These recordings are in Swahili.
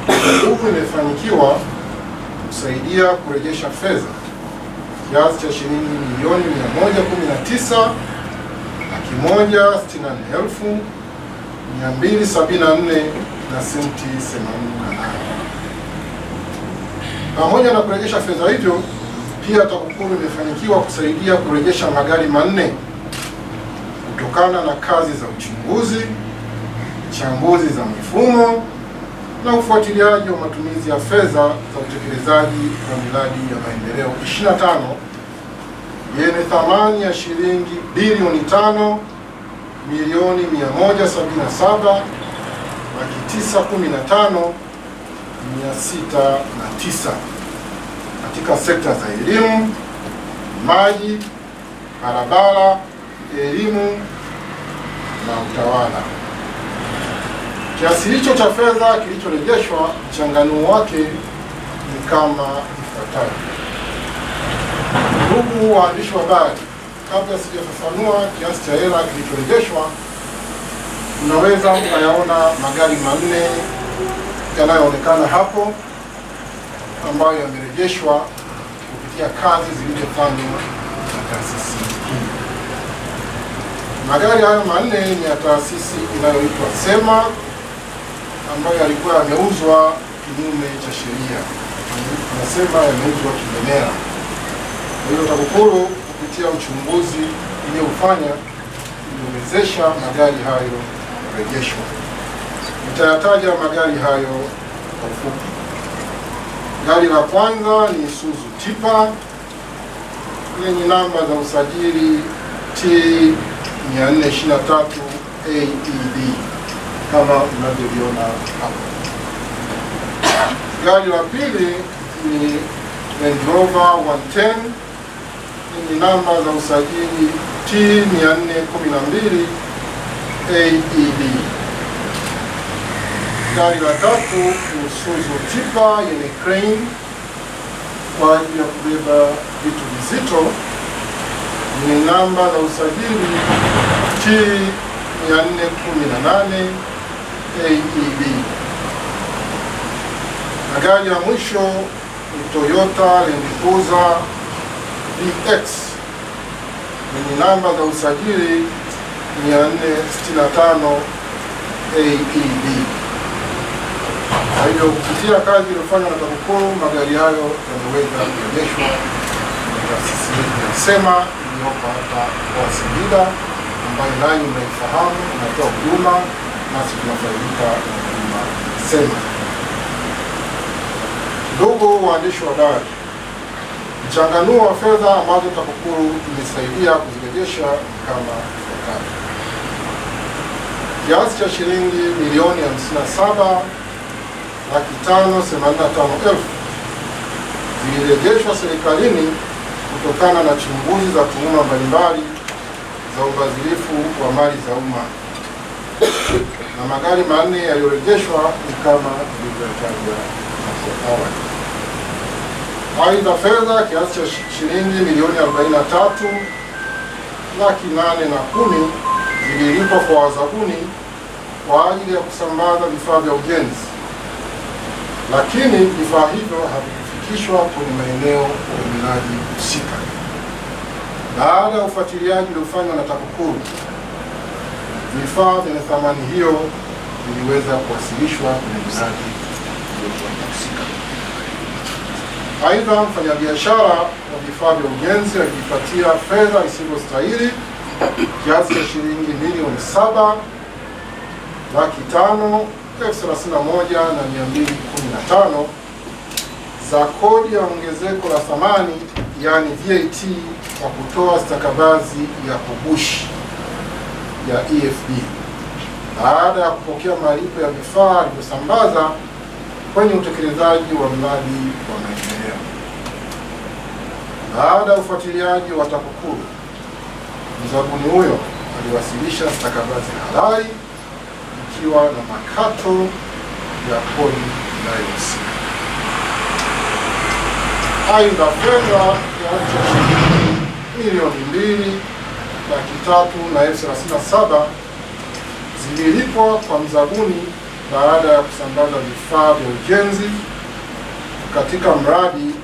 TAKUKURU imefanikiwa kusaidia kurejesha fedha kiasi cha shilingi milioni 119,164,274 na senti 88. Pamoja na kurejesha fedha hivyo, pia TAKUKURU imefanikiwa kusaidia kurejesha magari manne kutokana na kazi za uchunguzi, chambuzi za mifumo na ufuatiliaji wa matumizi ya fedha za utekelezaji wa miradi ya maendeleo 25 yenye thamani ya shilingi bilioni 5,177,915,609 katika sekta za elimu, maji, barabara, elimu na utawala. Kiasi hicho cha fedha kilichorejeshwa, mchanganuo wake ni kama ifuatavyo. Ndugu waandishi wa habari, kabla sijafafanua kiasi cha hela kilichorejeshwa, unaweza mkayaona magari manne yanayoonekana hapo ambayo yamerejeshwa kupitia kazi zilizofanywa na taasisi hii. Magari hayo manne ni ya taasisi inayoitwa SEMA ambayo yalikuwa yameuzwa kinyume cha sheria. Tunasema yameuzwa kinyemela. Kwa hiyo TAKUKURU kupitia uchunguzi iliyofanya iliwezesha magari hayo kurejeshwa. Nitayataja magari hayo kwa ufupi. Gari la kwanza ni Isuzu Tipa lenye namba za usajili T423 AED kama unavyoviona hapo. Gari la pili ni Range Rover 110 yenye namba za usajili T412 AED. Gari la tatu ni Isuzu Tipa yenye crane kwa ajili ya kubeba vitu vizito yenye namba za usajili T418 AED. Na gari ya mwisho ni Toyota Land Cruiser VX yenye namba za usajili 465 AED. Kwa hivyo kupitia kazi iliyofanywa na TAKUKURU, magari hayo yameweza kurejeshwa na taasisi yetu ya SEMA iliyopo hapa kwa Singida, ambayo nanyi mnaifahamu, inatoa huduma, nasi tunafaidika na huduma SEMA. Ndugu waandishi wa habari, mchanganuo wa fedha ambazo TAKUKURU imesaidia kuzirejesha kama ifuatavyo. Kiasi cha shilingi milioni 57,585,000 zilirejeshwa serikalini kutokana na chunguzi za tuhuma mbalimbali za ubadhirifu wa mali za umma, na magari manne yaliyorejeshwa ni kama ilivyotajwa hapo awali. Aidha, fedha kiasi cha shilingi milioni 43,810,000 zililipwa kwa wazabuni kwa ajili ya kusambaza vifaa vya ujenzi, lakini vifaa hivyo havikufikishwa kwenye maeneo ya miradi husika. Baada ya ufuatiliaji uliofanywa na TAKUKURU, vifaa vyenye thamani hiyo viliweza kuwasilishwa kwenye miradi husika. Aidha, mfanyabiashara wa vifaa vya ujenzi alijipatia fedha isivyostahili kiasi cha shilingi milioni 7,531,215 za kodi ya ongezeko la thamani, yani VAT, kwa kutoa stakabadhi ya kugushi ya EFD baada ya kupokea malipo ya vifaa alivyosambaza kwenye utekelezaji wa mradi wa maendeleo. Baada ya ufuatiliaji wa TAKUKURU, mzabuni huyo aliwasilisha stakabadhi halali ikiwa na makato ya kodi inayohusika. Aidha, fedha kiasi cha shilingi milioni 2,337,000 zililipwa kwa mzabuni baada ya kusambaza vifaa vya ujenzi katika mradi,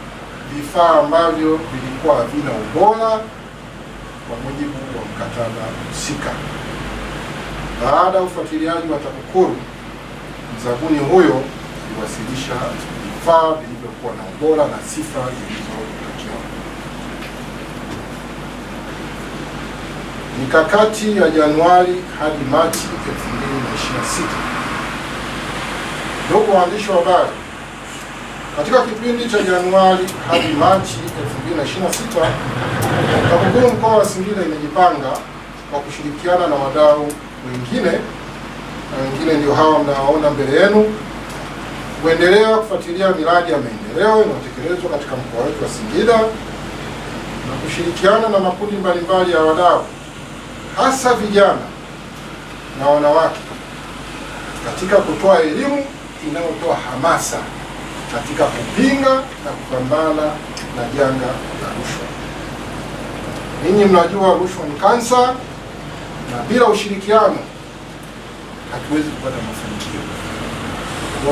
vifaa ambavyo vilikuwa havina ubora kwa mujibu wa mkataba husika. Baada ya ufuatiliaji wa TAKUKURU, mzabuni huyo aliwasilisha vifaa vilivyokuwa na ubora na sifa zilizotakiwa. Mikakati ya Januari hadi Machi 2026. Ndugu waandishi wa habari, katika kipindi cha Januari hadi Machi 2026, TAKUKURU mkoa wa Singida imejipanga kwa kushirikiana na wadau wengine, na wengine ndio hawa mnaoona mbele yenu, kuendelea kufuatilia miradi ya maendeleo inayotekelezwa katika mkoa wetu wa Singida na kushirikiana na makundi mbalimbali ya wadau, hasa vijana na wanawake, katika kutoa elimu inayotoa hamasa katika kupinga na kupambana na janga la rushwa. Ninyi mnajua rushwa ni kansa, na bila ushirikiano hatuwezi kupata mafanikio.